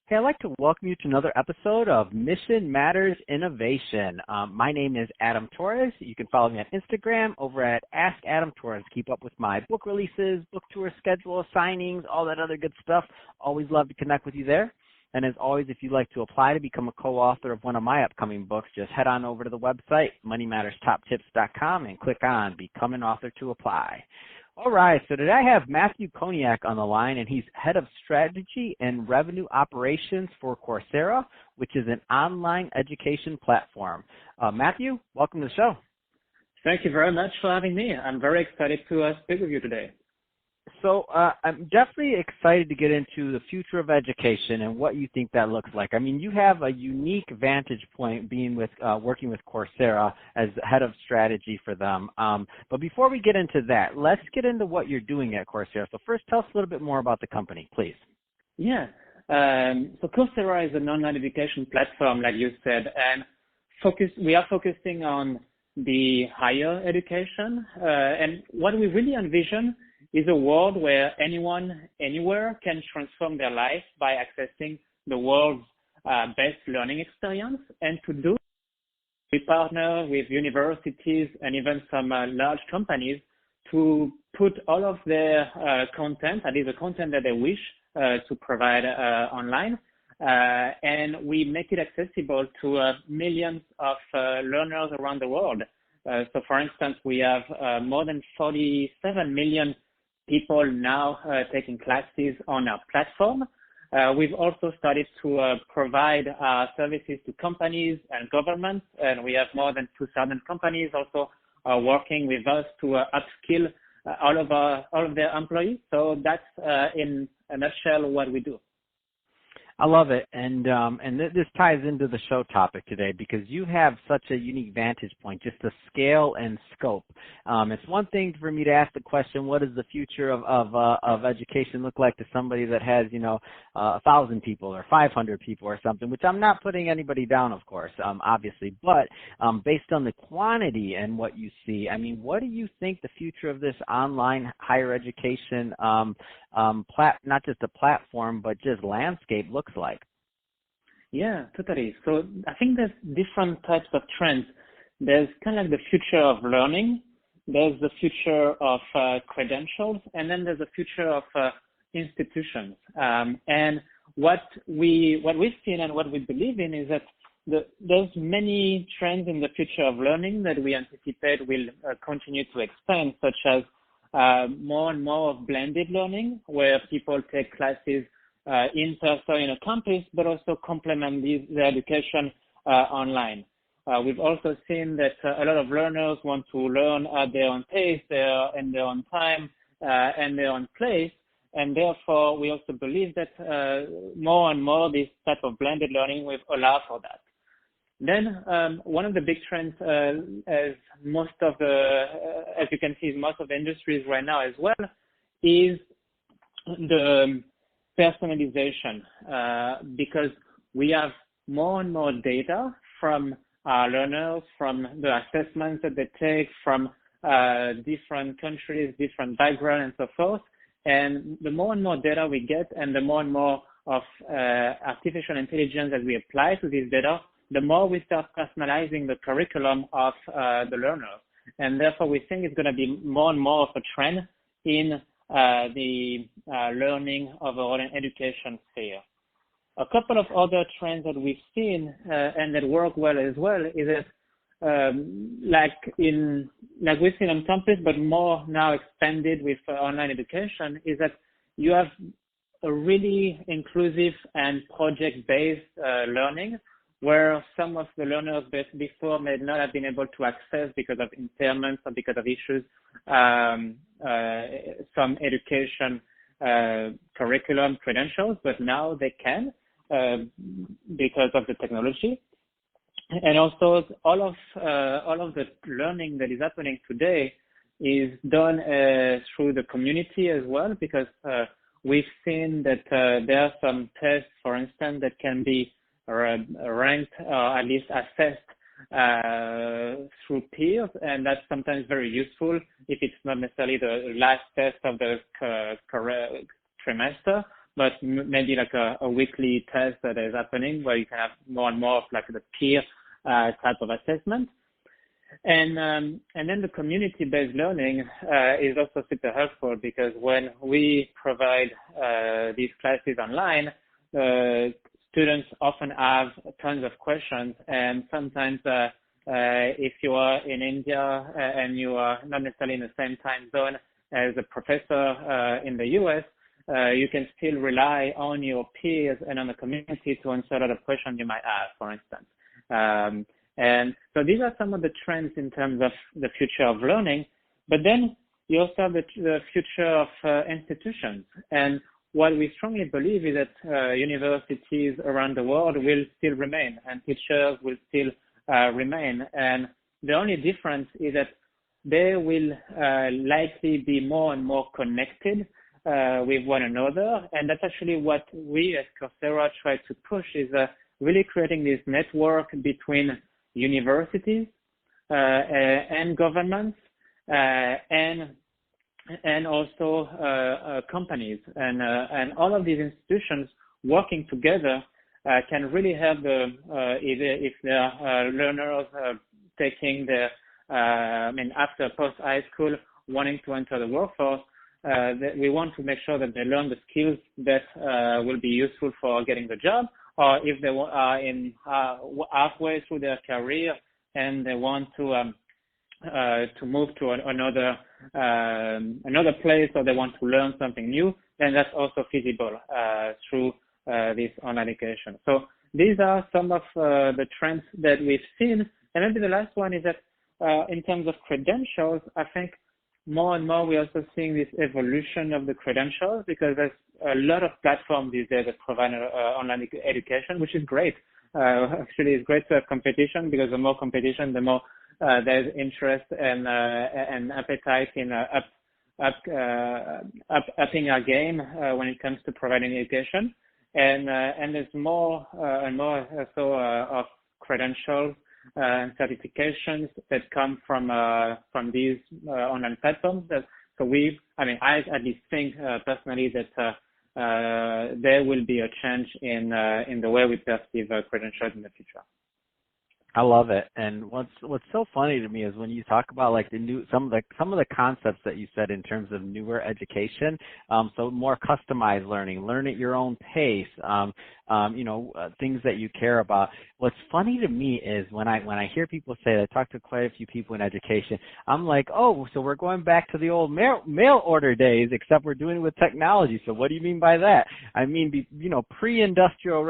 Hey, I'd like to welcome you to another episode of Mission Matters Innovation. My name is Adam Torres. You can follow me on Instagram over at Ask Adam Torres. Keep up with my book releases, book tour schedule, signings, all that other good stuff. Always love to connect with you there. And as always, if you'd like to apply to become a co-author of one of my upcoming books, just head on over to the website, moneymatterstoptips.com, and click on Become an Author to apply. All right, so today I have Mathieu Cognac on the line, and he's Head of Strategy and Revenue Operations for Coursera, which is an online education platform. Mathieu, welcome to the show. Thank you very much for having me. I'm very excited to speak with you today. So I'm definitely excited to get into the future of education and what you think that looks like. I mean, you have a unique vantage point being with working with Coursera as head of strategy for them. But before we get into that, let's get into what you're doing at Coursera. So first, tell us a little bit more about the company, please. Yeah. So Coursera is an online education platform, like you said, and we are focusing on the higher education. And what we really envision is a world where anyone, anywhere can transform their life by accessing the world's best learning experience. And to do, we partner with universities and even some large companies to put all of their content, at least the content that they wish to provide online, and we make it accessible to millions of learners around the world. So for instance, we have more than 47 million people now taking classes on our platform. We've also started to provide services to companies and governments, and we have more than 2,000 companies also working with us to upskill all of their employees. So that's in a nutshell what we do. I love it, and this ties into the show topic today because you have such a unique vantage point, just the scale and scope. It's one thing for me to ask the question, what does the future of education look like to somebody that has, 1,000 people or 500 people or something, which I'm not putting anybody down, of course, obviously, but based on the quantity and what you see, I mean, what do you think the future of this online higher education, not just a platform, but just landscape looks like? Yeah, totally. So I think there's different types of trends. There's kind of like the future of learning, there's the future of credentials, and then there's the future of institutions. And what we've seen and what we believe in is that there's many trends in the future of learning that we anticipate will continue to expand, such as more and more of blended learning, where people take classes in person in a campus, but also complement their education online. We've also seen that a lot of learners want to learn at their own pace, in their own time, and their own place, and therefore we also believe that more and more this type of blended learning will allow for that. Then one of the big trends, as you can see, most of the industries right now as well, is the personalization, because we have more and more data from our learners, from the assessments that they take, from different countries, different backgrounds, and so forth. And the more and more data we get, and the more and more of artificial intelligence that we apply to this data, the more we start personalizing the curriculum of the learners. And therefore, we think it's going to be more and more of a trend in the learning overall and education sphere. A couple of other trends that we've seen and that work well as well is that like we've seen on campus, but more now expanded with online education, is that you have a really inclusive and project-based learning, where some of the learners before may not have been able to access because of impairments or because of issues, some education curriculum credentials, but now they can because of the technology. And also all of the learning that is happening today is done through the community as well, because we've seen that there are some tests, for instance, that can be ranked or at least assessed through peers, and that's sometimes very useful if it's not necessarily the last test of the trimester, but maybe like a weekly test that is happening where you can have more and more of like the peer type of assessment. And then the community-based learning is also super helpful, because when we provide these classes online, students often have tons of questions, and sometimes if you are in India and you are not necessarily in the same time zone as a professor in the US, you can still rely on your peers and on the community to answer a lot of questions you might have, for instance. And so these are some of the trends in terms of the future of learning. But then you also have the future of institutions. And what we strongly believe is that universities around the world will still remain, and teachers will still remain. And the only difference is that they will likely be more and more connected with one another. And that's actually what we at Coursera try to push, is really creating this network between universities and governments and also companies, and all of these institutions working together can really help if there are learners taking the after post high school wanting to enter the workforce. That we want to make sure that they learn the skills that will be useful for getting the job, or if they are in halfway through their career and they want to move to another place, or they want to learn something new, then that's also feasible through this online education. So these are some of the trends that we've seen. And maybe the last one is that in terms of credentials, I think more and more we're also seeing this evolution of the credentials, because there's a lot of platforms these days that provide online education, which is great. Actually, it's great to have competition, because the more competition, the more there's interest and appetite in upping our game when it comes to providing education. And there's more and more so of credentials and certifications that come from these online platforms. So I at least think personally that there will be a change in the way we perceive credentials in the future. I love it. And what's so funny to me is when you talk about like some of the concepts that you said in terms of newer education. So more customized learning, learn at your own pace. Things that you care about. What's funny to me is when I hear people say that, I talk to quite a few people in education, I'm like, oh, so we're going back to the old mail order days, except we're doing it with technology. So what do you mean by that? I mean, pre-industrial,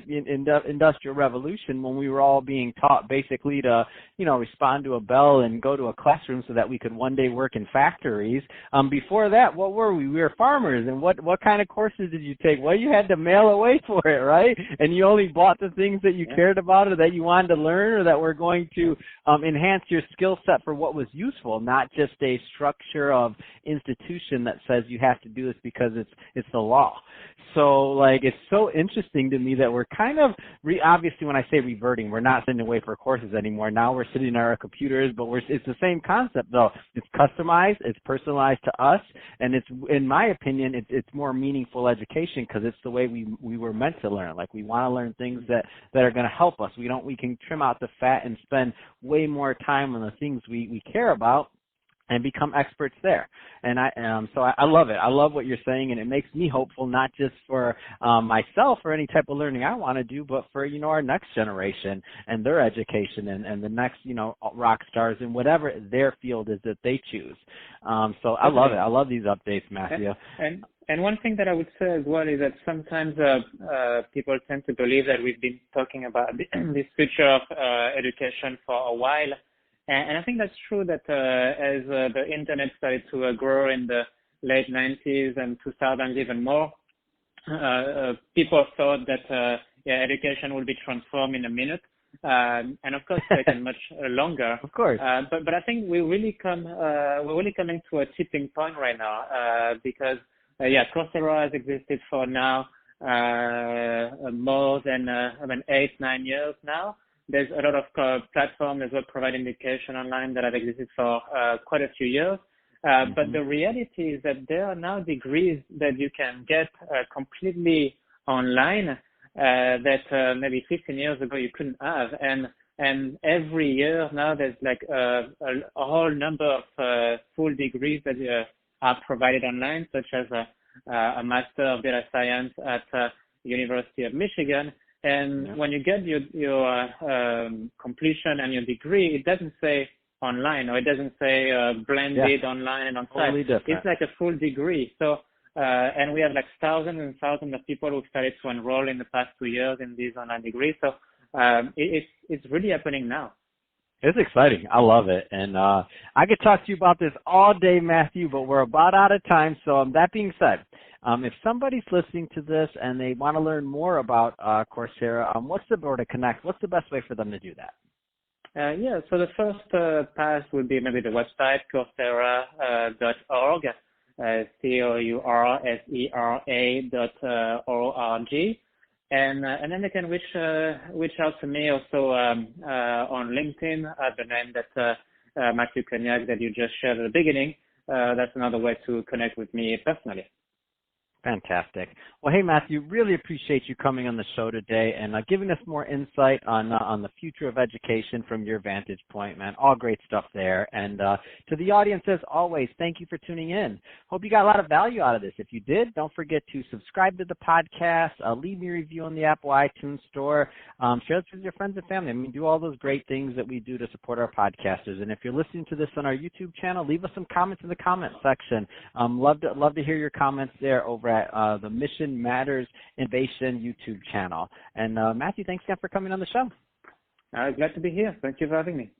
industrial revolution, when we were all being taught basically to, respond to a bell and go to a classroom so that we could one day work in factories. Before that, what were we? We were farmers. And what kind of courses did you take? Well, you had to mail away for it, right? And you only bought the things that you cared about or that you wanted to learn or that were going to enhance your skill set for what was useful, not just a structure of institution that says you have to do this because it's the law. So, it's so interesting to me that we're kind of, obviously when I say reverting, we're not sitting away for courses anymore. Now we're sitting on our computers, but it's the same concept though. It's customized, it's personalized to us, and it's, in my opinion, it's more meaningful education because it's the way we were meant to learn. Like, we want to learn things that are going to help us. We can trim out the fat and spend way more time on the things we care about and become experts there. And so I love it. I love what you're saying, and it makes me hopeful, not just for myself or any type of learning I want to do, but for, our next generation and their education and the next, rock stars in whatever their field is that they choose. So I love it. I love these updates, Mathieu. And one thing that I would say as well is that sometimes people tend to believe that we've been talking about this future of education for a while. And I think that's true that as the internet started to grow in the late 90s and 2000s even more, people thought that education would be transformed in a minute. And of course, taken much longer. Of course. But I think we're really coming to a tipping point right now because Coursera has existed for now more than 8-9 years now. There's a lot of platforms as well providing education online that have existed for quite a few years. But the reality is that there are now degrees that you can get completely online that maybe 15 years ago you couldn't have. And every year now there's like a whole number of full degrees that are provided online, such as a Master of Data Science at University of Michigan. And when you get your completion and your degree, it doesn't say online, or it doesn't say blended online and on-site. Totally different. It's like a full degree. So, and we have like thousands and thousands of people who started to enroll in the past 2 years in these online degrees. So it's really happening now. It's exciting. I love it. And I could talk to you about this all day, Mathieu, but we're about out of time. So that being said, if somebody's listening to this and they want to learn more about Coursera, or to connect, what's the best way for them to do that? So the first pass would be maybe the website, Coursera.org, Coursera.org. And then they can reach out to me also on LinkedIn at the name that Mathieu Cognac that you just shared at the beginning. That's another way to connect with me personally. Fantastic. Well, hey, Mathieu, really appreciate you coming on the show today and giving us more insight on the future of education from your vantage point, man. All great stuff there. And to the audience, as always, thank you for tuning in. Hope you got a lot of value out of this. If you did, don't forget to subscribe to the podcast, leave me a review on the Apple iTunes Store, share this with your friends and family. I mean, do all those great things that we do to support our podcasters. And if you're listening to this on our YouTube channel, leave us some comments in the comment section. Love to hear your comments there over at the Mission Matters Innovation YouTube channel. And Mathieu, thanks again for coming on the show. Glad to be here. Thank you for having me.